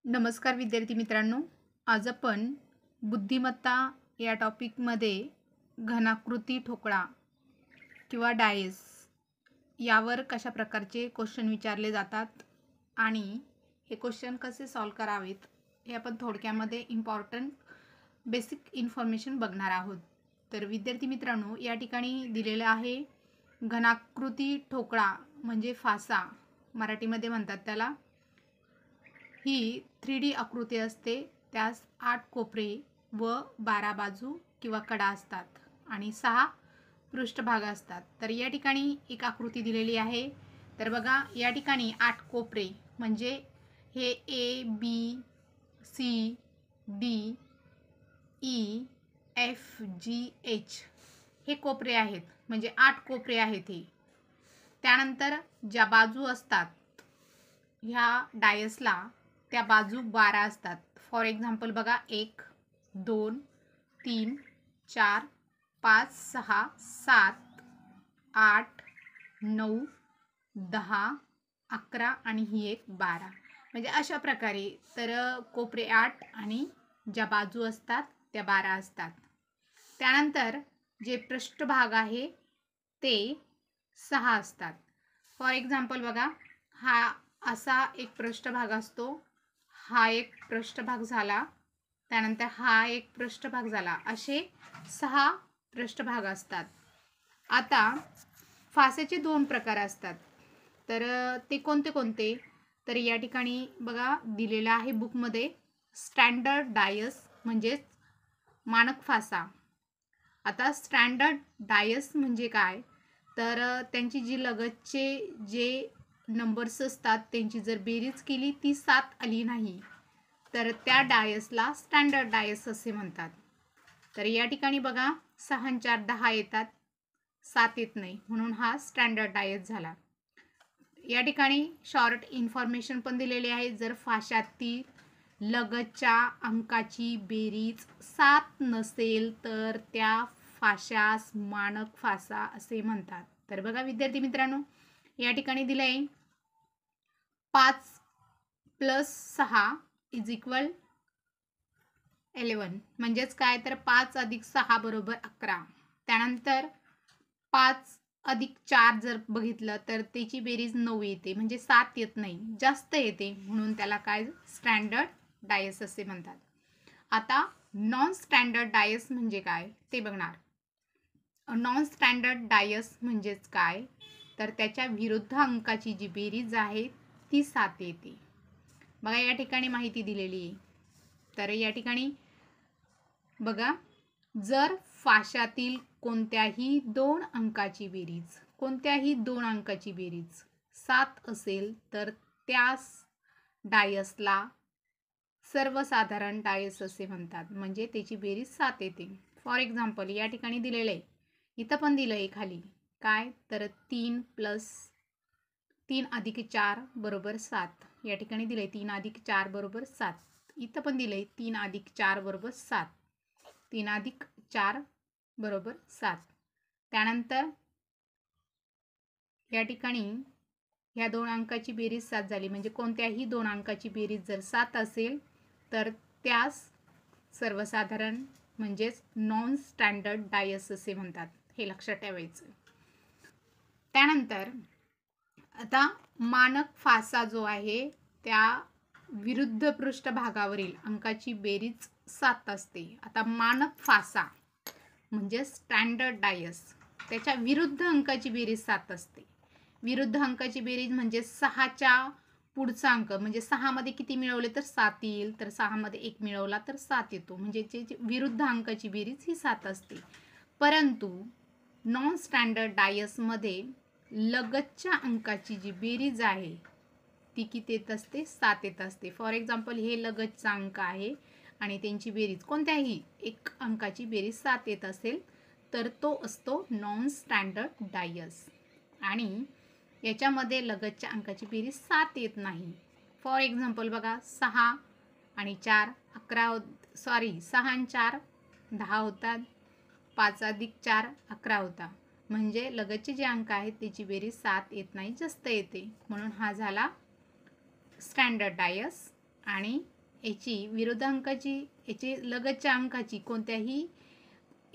नमस्कार विद्यार्थी मित्रांनो. आज आपण बुद्धिमत्ता या टॉपिकमध्ये घनाकृती ठोकळा किंवा डायस यावर कशा प्रकारचे क्वेश्चन विचारले जातात आणि हे क्वेश्चन कसे सॉल्व करावेत हे आपण थोडक्यामध्ये इम्पॉर्टंट बेसिक इन्फॉर्मेशन बघणार आहोत. तर विद्यार्थी मित्रांनो, या ठिकाणी दिलेलं आहे घनाकृती ठोकळा म्हणजे फासा, मराठीमध्ये म्हणतात त्याला. ही 3D आकृती असते. त्यास 8 कोपरे व 12 बाजू किंवा कडा असतात आणि 6 पृष्ठभाग असतात. तर या ठिकाणी एक आकृती दिलेली आहे. तर बघा, या ठिकाणी 8 कोपरे म्हणजे हे A B C D E F G H हे कोपरे आहेत, म्हणजे 8 कोपरे आहेत हे. त्यानंतर ज्या बाजू असतात ह्या डायसला त्या बाजू 12 असतात. फॉर एक्झाम्पल बघा, 1 2 3 4 5 6 7 8 9 10 11 आणि ही एक 12. म्हणजे अशा प्रकारे तर कोपरे 8 आणि ज्या बाजू असतात त्या 12 असतात. त्यानंतर जे पृष्ठभाग आहे ते 6 असतात. फॉर एक्झाम्पल बघा, हा असा एक पृष्ठभाग असतो, हा एक पृष्ठभाग झाला, त्यानंतर हा एक पृष्ठभाग झाला, असे 6 पृष्ठभाग असतात. आता फासेचे 2 प्रकार असतात. तर ते कोणते कोणते? तर या ठिकाणी बघा दिलेलं आहे बुकमध्ये, स्टँडर्ड डायस म्हणजेच मानक फासा. आता स्टँडर्ड डायस म्हणजे काय? तर त्यांची जी लगतचे जे नंबर्स असतात त्यांची जर बेरीज केली ती 7 आली नाही तर त्या डायसला स्टँडर्ड डायस असे म्हणतात. तर या ठिकाणी बघा, 6 आणि 4 10 येतात, 7 येत नाही, म्हणून हा स्टँडर्ड डायस झाला. या ठिकाणी शॉर्ट इन्फॉर्मेशन पण दिलेली आहे. जर फाशातील लगतच्या अंकाची बेरीज 7 नसेल तर त्या फाशास मानक फासा असे म्हणतात. तर बघा विद्यार्थी मित्रांनो, या ठिकाणी दिलं आहे 5 + 6 = 11. म्हणजेच काय? तर 5 + 6 = 11. त्यानंतर 5 + 4 जर बघितलं तर त्याची बेरीज 9 येते, म्हणजे 7 येत नाही, जास्त येते, म्हणून त्याला काय? स्टँडर्ड डायस असे म्हणतात. आता नॉन स्टँडर्ड डायस म्हणजे काय ते बघणार. नॉन स्टँडर्ड डायस म्हणजेच काय? तर त्याच्या विरुद्ध अंकाची जी बेरीज आहे ती 7 येते. बघा, या ठिकाणी माहिती दिलेली आहे. तर या ठिकाणी बघा, जर फाशातील कोणत्याही 2 अंकाची बेरीज 7 असेल तर त्यास डायसला सर्वसाधारण डायस असे म्हणतात, म्हणजे त्याची बेरीज 7 येते. फॉर एक्झाम्पल या ठिकाणी दिलेलं आहे, इथं पण दिलं आहे खाली, काय? तर 3 + 3 + 4 = 7. या ठिकाणी दिलं आहे 3 + 4 = 7. इथं पण दिलं आहे 3 + 4 = 7. 3 + 4 = 7. त्यानंतर या ठिकाणी ह्या 2 अंकाची बेरीज 7 झाली, म्हणजे कोणत्याही 2 अंकाची बेरीज जर 7 असेल तर त्यास सर्वसाधारण म्हणजेच नॉन स्टँडर्ड डायस असे म्हणतात. हे लक्षात ठेवायचं. त्यानंतर आता मानक फासा जो आहे त्या विरुद्ध पृष्ठभागावरील अंकाची बेरीज 7 असते. आता मानक फासा म्हणजे स्टँडर्ड डायस, त्याच्या विरुद्ध अंकाची बेरीज 7 असते. विरुद्ध अंकाची बेरीज म्हणजे 6च्या पुढचा अंक, म्हणजे 6 मध्ये किती मिळवले तर 7 येईल, तर 6 मध्ये 1 मिळवला तर 7 येतो, म्हणजे जे विरुद्ध अंकाची बेरीज ही 7 असते. परंतु नॉन स्टँडर्ड डायसमध्ये लगतच्या अंकाची जी बेरीज आहे ती किती येत असते? 7 येत असते. फॉर एक्झाम्पल हे लगतचा अंक आहे आणि त्यांची बेरीज कोणत्याही एक अंकाची बेरीज 7 येत असेल तर तो असतो नॉन स्टँडर्ड डायस. आणि याच्यामध्ये लगतच्या अंकाची बेरीज 7 येत नाही. फॉर एक्झाम्पल बघा, 6 आणि 4 11 6 आणि 4 10 होतात, 5 + 4 11 होता, म्हणजे लगतचे जे अंक आहेत त्याची बेरीज 7 येत नाही, जास्त येते, म्हणून हा झाला स्टँडर्ड डायस. आणि याची विरुद्ध अंकाची याची लगतच्या अंकाची कोणत्याही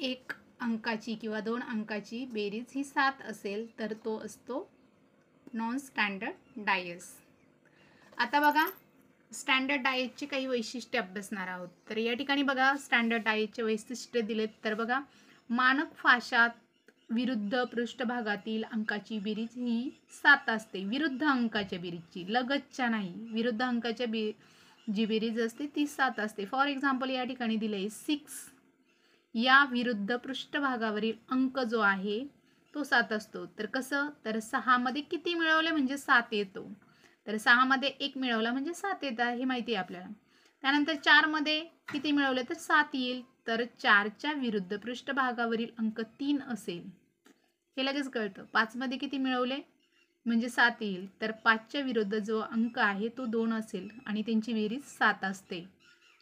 एक अंकाची किंवा 2 अंकाची बेरीज ही 7 असेल तर तो असतो नॉन स्टँडर्ड डायस. आता बघा स्टँडर्ड डायसची काही वैशिष्ट्ये अभ्यासणार आहोत. तर या ठिकाणी बघा स्टँडर्ड डायसचे वैशिष्ट्य दिलेत. तर बघा मानक फाशात विरुद्ध पृष्ठभागातील अंकाची बेरीज ही 7 असते. विरुद्ध अंकाच्या बेरीजची, लगतच्या नाही, विरुद्ध अंकाच्या जी बेरीज असते ती 7 असते. फॉर एक्झाम्पल या ठिकाणी दिले 6 या विरुद्ध पृष्ठभागावरील अंक जो आहे तो 7 असतो. तर कसं, तर 6 मध्ये किती मिळवले म्हणजे 7 येतो. तर 6 मध्ये 1 मिळवला म्हणजे 7 येतात हे माहिती आहे आपल्याला. त्यानंतर 4 मध्ये किती मिळवले तर 7 येईल. तर 4च्या विरुद्ध पृष्ठभागावरील अंक 3 असेल हे लगेच कळतं. 5 मध्ये किती मिळवले म्हणजे 7 येईल. तर 5च्या विरुद्ध जो अंक आहे तो 2 असेल आणि त्यांची बेरीज 7 असते,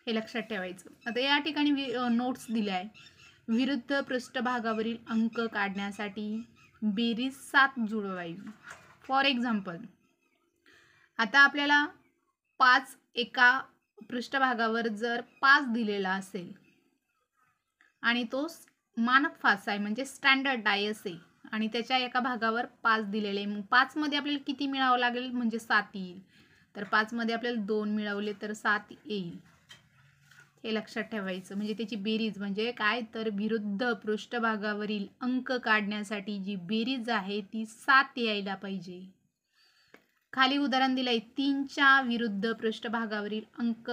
हे लक्षात ठेवायचं. आता या ठिकाणी नोट्स दिल्या आहे. विरुद्ध पृष्ठभागावरील अंक काढण्यासाठी बेरीज 7 जुळवावी. फॉर एक्झाम्पल आता आपल्याला 5 एका पृष्ठभागावर जर 5 दिलेला असेल आणि तो मानक फासा आहे म्हणजे स्टँडर्ड डायस आहे आणि त्याच्या एका भागावर 5 दिलेले आहे. मग 5 मध्ये आपल्याला किती मिळावं लागेल म्हणजे 7 येईल. तर 5 मध्ये आपल्याला 2 मिळवले तर 7 येईल, हे लक्षात ठेवायचं. म्हणजे त्याची बेरीज म्हणजे काय तर विरुद्ध पृष्ठभागावरील अंक काढण्यासाठी जी बेरीज आहे ती 7 यायला पाहिजे. खाली उदाहरण दिलंय 3च्या विरुद्ध पृष्ठभागावरील अंक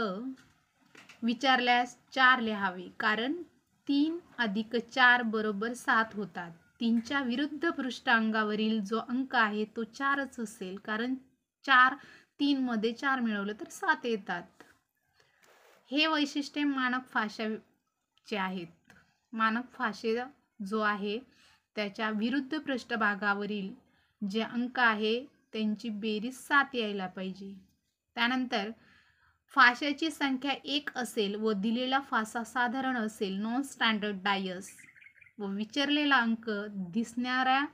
विचारल्यास 4 लिहावे, कारण 3 अधिक 4 बरोबर 7 होतात. 3च्या विरुद्ध पृष्ठांगावरील जो अंक आहे तो 4च असेल, कारण 3 मध्ये 4 मिळवलं तर 7 येतात. हे वैशिष्ट्य मानक फाशाचे आहेत. मानक फाशे जो आहे त्याच्या विरुद्ध पृष्ठभागावरील जे अंक आहे त्यांची बेरीज 7 यायला पाहिजे. त्यानंतर फाशाची संख्या 1 असेल व दिलेला फासा साधारण असेल नॉन स्टँडर्ड डायस व विचारलेला अंक दिसणाऱ्या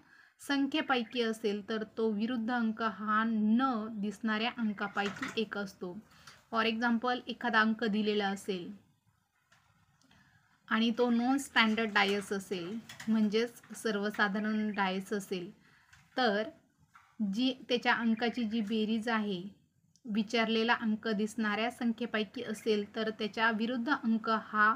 संख्येपैकी असेल तर तो विरुद्ध अंक हा न दिसणाऱ्या अंकापैकी एक असतो. फॉर एक्झाम्पल एखादा अंक दिलेला असेल आणि तो नॉन स्टँडर्ड डायस असेल म्हणजेच सर्वसाधारण डायस असेल तर जी त्याच्या अंकाची जी बेरीज आहे विचारलेला अंक दिसणाऱ्या संख्येपैकी असेल तर त्याच्या विरुद्ध अंक हा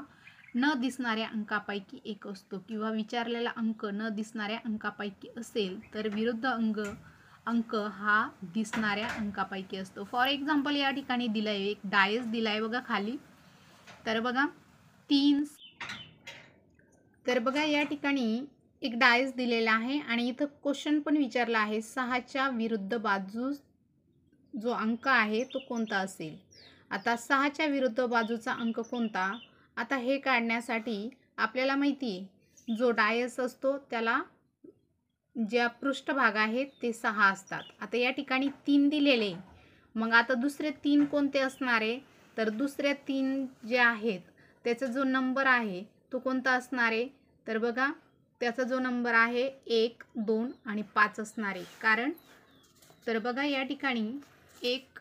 न दिसणाऱ्या अंकापैकी एक असतो, किंवा विचारलेला अंक न दिसणाऱ्या अंकापैकी असेल तर विरुद्ध अंक हा दिसणाऱ्या अंकापैकी असतो. फॉर एक्झाम्पल या ठिकाणी दिलाय एक डायस दिलाय बघा खाली. तर बघा 3, तर बघा या ठिकाणी एक डायस दिलेला आहे आणि इथं क्वेश्चन पण विचारला आहे 6च्या विरुद्ध बाजूस जो अंक आहे तो कोणता असेल. आता 6च्या विरुद्ध बाजूचा अंक कोणता, आता हे काढण्यासाठी आपल्याला माहिती आहे जो डायस असतो त्याला ज्या पृष्ठभाग आहेत ते 6 असतात. आता या ठिकाणी 3 दिलेले, मग आता दुसरे 3 कोणते असणार आहे तर दुसरे 3 जे आहेत त्याचा जो नंबर आहे तो कोणता असणार आहे तर बघा त्याचा जो नंबर आहे 1, 2 आणि 5 असणार आहे. कारण तर बघा या ठिकाणी एक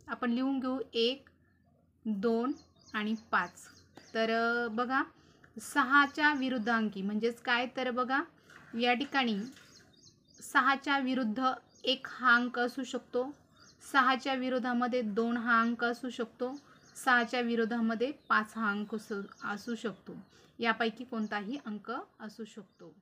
आपण लिहून घेऊ 1, 2 आणि 5. तर बघा 6च्या विरुद्ध अंकी म्हणजेच काय तर बघा या ठिकाणी 6च्या विरुद्ध 1 हा अंक असू शकतो, 6च्या विरोधामध्ये 2 हा अंक असू शकतो, 6च्या विरोधामध्ये 5 हा अंक असू शकतो. यापैकी कोणताही अंक असू शकतो.